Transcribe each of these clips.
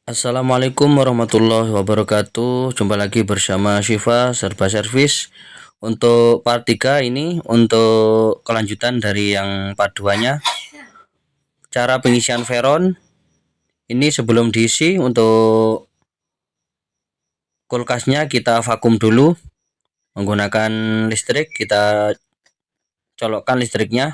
Assalamualaikum warahmatullahi wabarakatuh. Jumpa lagi bersama Syifa Serba Servis. Untuk part 3 ini untuk kelanjutan dari yang part 2-nya. Cara pengisian Veron. Ini sebelum diisi untuk kulkasnya kita vakum dulu menggunakan listrik. Kita colokkan listriknya.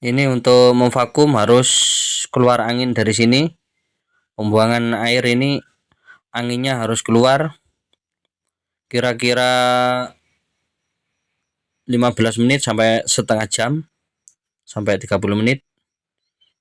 Ini untuk memvakum harus keluar angin dari sini. Pembuangan air ini anginnya harus keluar kira-kira 15 menit sampai setengah jam sampai 30 menit.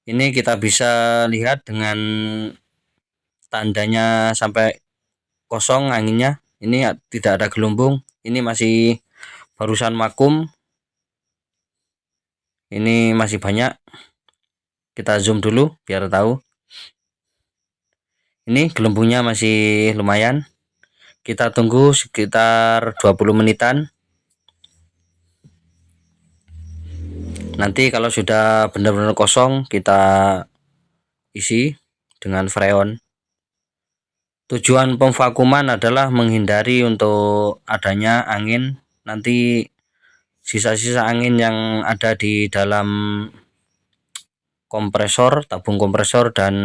Ini kita bisa lihat dengan tandanya sampai kosong anginnya. Ini tidak ada gelombang. Ini masih barusan vakum. Ini masih banyak. Kita zoom dulu biar tahu. Ini gelembungnya masih lumayan. Kita tunggu sekitar 20 menitan. Nanti kalau sudah benar-benar kosong kita isi dengan freon. Tujuan pemvakuman adalah menghindari untuk adanya angin. Nanti sisa-sisa angin yang ada di dalam kompresor, tabung kompresor dan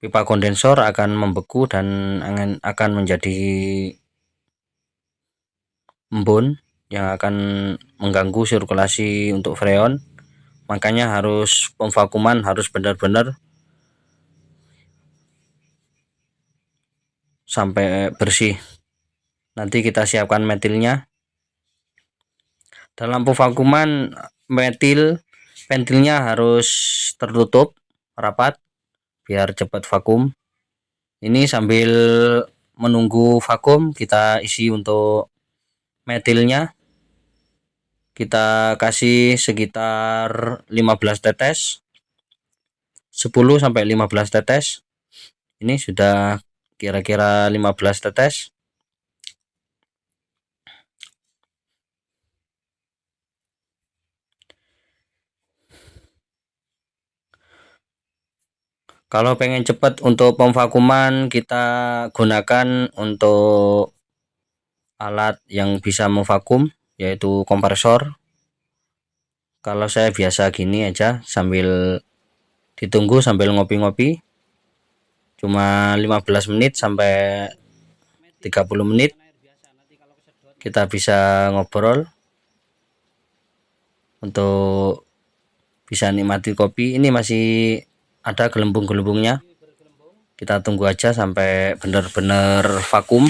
pipa kondensor akan membeku dan angin akan menjadi embun yang akan mengganggu sirkulasi untuk freon. Makanya harus pemvakuman harus benar-benar sampai bersih. Nanti kita siapkan metilnya. Dalam pemvakuman ventilnya harus tertutup rapat biar cepat vakum. Ini sambil menunggu vakum kita isi untuk metilnya. Kita kasih sekitar 15 tetes. 10 sampai 15 tetes. Ini sudah kira-kira 15 tetes. Kalau pengen cepat untuk pemvakuman kita gunakan untuk alat yang bisa memvakum yaitu kompresor. Kalau saya biasa gini aja sambil ditunggu sambil ngopi-ngopi cuma 15 menit sampai 30 menit kita bisa ngobrol untuk bisa nikmati kopi. Ini masih ada gelembung-gelembungnya. Kita tunggu aja sampai benar-benar vakum.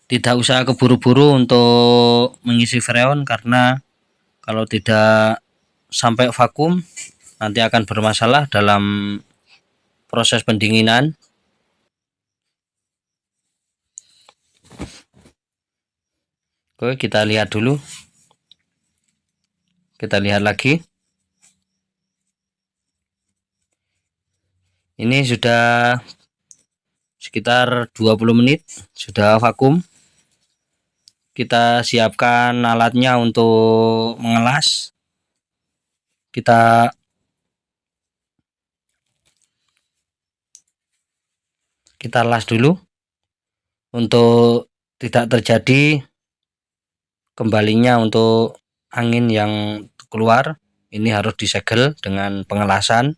Tidak usah keburu-buru untuk mengisi freon karena kalau tidak sampai vakum nanti akan bermasalah dalam proses pendinginan. Oke, kita lihat dulu. Kita lihat lagi. Ini sudah sekitar 20 menit sudah vakum. Kita siapkan alatnya untuk mengelas. Kita las dulu untuk tidak terjadi kembalinya untuk angin yang keluar. Ini harus disegel dengan pengelasan.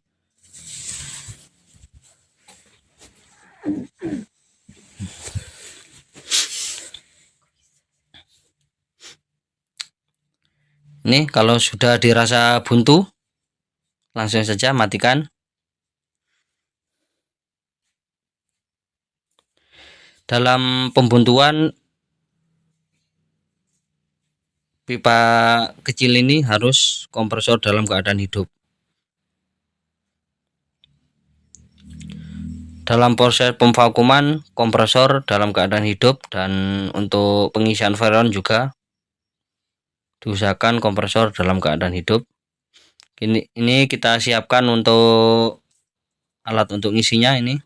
Ini kalau sudah dirasa buntu langsung saja matikan. Dalam pembuntuan pipa kecil ini harus kompresor dalam keadaan hidup. Dalam proses pemvakuman kompresor dalam keadaan hidup dan untuk pengisian freon juga diusahakan kompresor dalam keadaan hidup. Ini kita siapkan untuk alat untuk ngisinya ini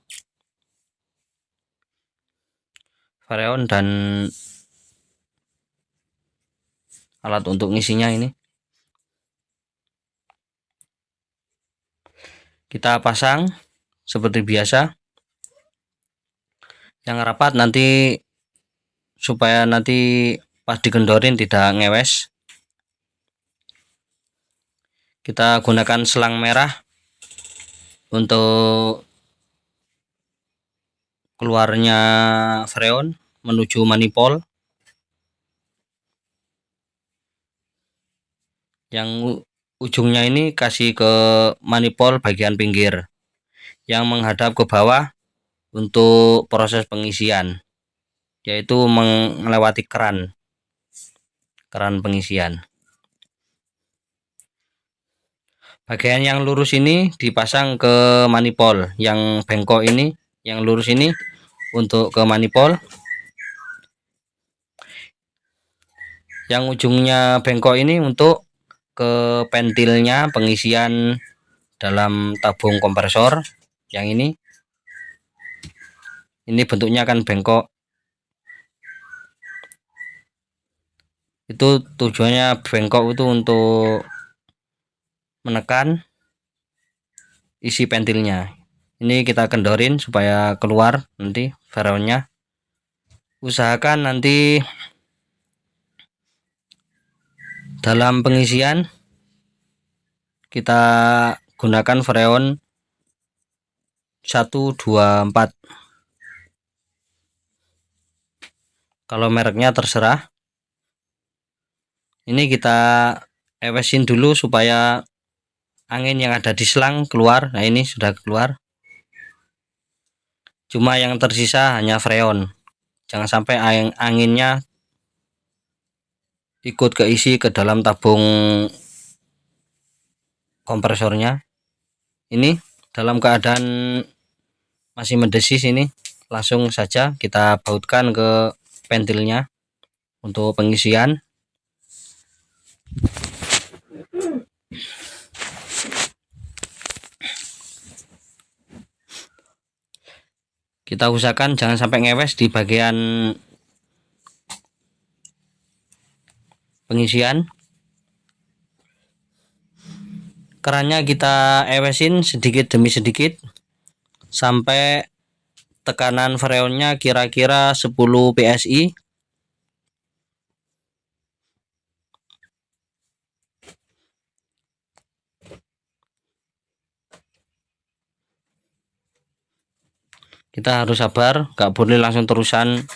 freon dan alat untuk ngisinya ini. Kita pasang seperti biasa, yang rapat nanti supaya nanti pas dikendorin tidak ngewes. Kita gunakan selang merah untuk keluarnya freon menuju manifold. Yang ujungnya ini kasih ke manifold bagian pinggir yang menghadap ke bawah untuk proses pengisian, yaitu melewati keran pengisian. Bagian yang lurus ini dipasang ke manifold, yang bengkok ini, yang lurus ini untuk ke manifold. Yang ujungnya bengkok ini untuk ke pentilnya pengisian dalam tabung kompresor. Yang ini bentuknya kan bengkok. Itu tujuannya bengkok itu untuk menekan isi pentilnya. Ini kita kendorin supaya keluar nanti freonnya. Usahakan nanti dalam pengisian kita gunakan freon 124. Kalau mereknya terserah. Ini kita ewesin dulu supaya angin yang ada di selang keluar. Nah, ini sudah keluar. Cuma yang tersisa hanya freon. Jangan sampai anginnya ikut keisi ke dalam tabung kompresornya. Ini dalam keadaan masih mendesis, ini langsung saja kita bautkan ke pentilnya untuk pengisian. Kita usahakan jangan sampai ngewes di bagian pengisian. Kerannya kita ewesin sedikit demi sedikit sampai tekanan freonnya kira-kira 10 psi. Kita harus sabar, gak boleh langsung terusan.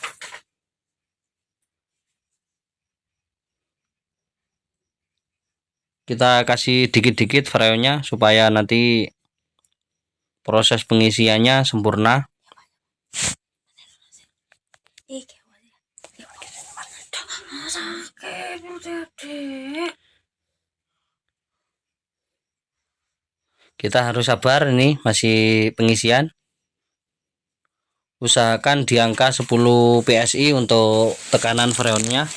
Kita kasih dikit-dikit freonnya supaya nanti proses pengisiannya sempurna. Kita harus sabar, ini masih pengisian. Usahakan di angka 10 psi untuk tekanan freonnya.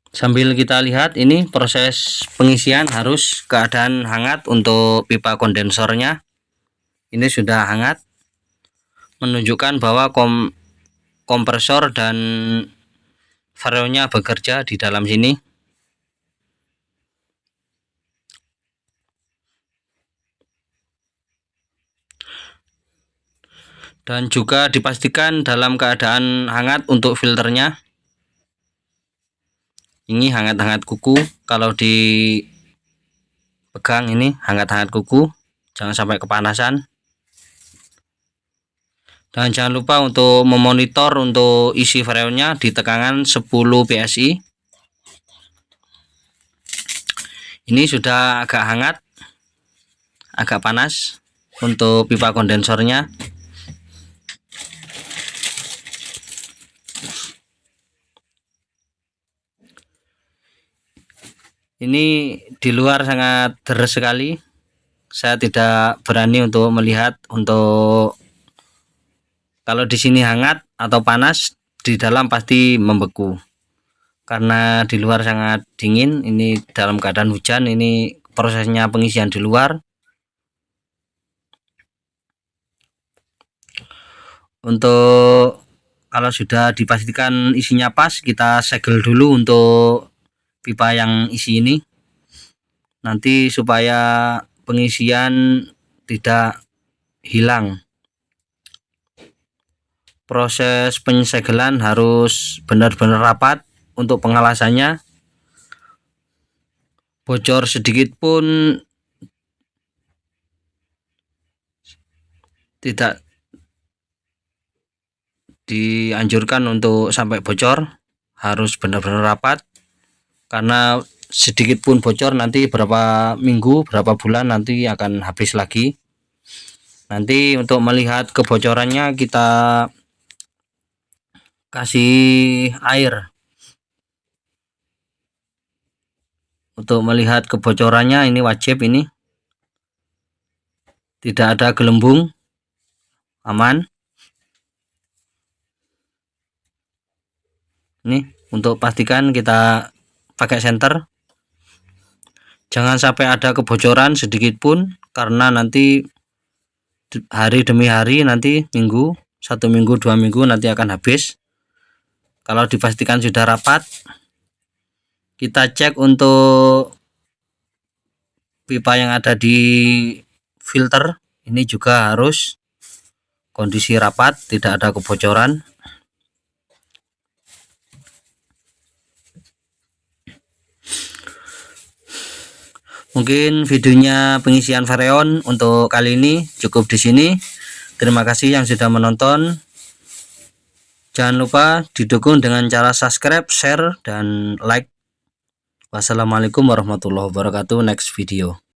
Sambil kita lihat, ini proses pengisian harus keadaan hangat untuk pipa kondensornya. Ini sudah hangat, menunjukkan bahwa kompresor dan freonnya bekerja di dalam sini. Dan juga dipastikan dalam keadaan hangat untuk filternya. Ini hangat-hangat kuku, kalau dipegang ini hangat-hangat kuku, jangan sampai kepanasan. Dan jangan lupa untuk memonitor untuk isi freonnya di tekanan 10 psi. Ini sudah agak hangat, agak panas untuk pipa kondensornya. Ini di luar sangat deres sekali. Saya tidak berani untuk melihat untuk kalau di sini hangat atau panas, di dalam pasti membeku. Karena di luar sangat dingin, ini dalam keadaan hujan, ini prosesnya pengisian di luar. Untuk kalau sudah dipastikan isinya pas, kita segel dulu untuk pipa yang isi ini, nanti supaya pengisian tidak hilang. Proses penyegelan harus benar-benar rapat untuk pengelasannya. Bocor sedikit pun tidak dianjurkan untuk sampai bocor, harus benar-benar rapat, karena sedikit pun bocor nanti berapa minggu, berapa bulan nanti akan habis lagi. Nanti untuk melihat kebocorannya kita kasih air. Untuk melihat kebocorannya ini wajib, ini tidak ada gelembung, aman. Ini untuk pastikan kita pakai senter, jangan sampai ada kebocoran sedikit pun, karena nanti hari demi hari, nanti minggu, 1 minggu 2 minggu nanti akan habis. Kalau dipastikan sudah rapat, kita cek untuk pipa yang ada di filter, ini juga harus kondisi rapat, tidak ada kebocoran. Mungkin videonya pengisian Freon untuk kali ini cukup di sini. Terima kasih yang sudah menonton. Jangan lupa didukung dengan cara subscribe, share, dan like. Wassalamualaikum warahmatullahi wabarakatuh. Next video.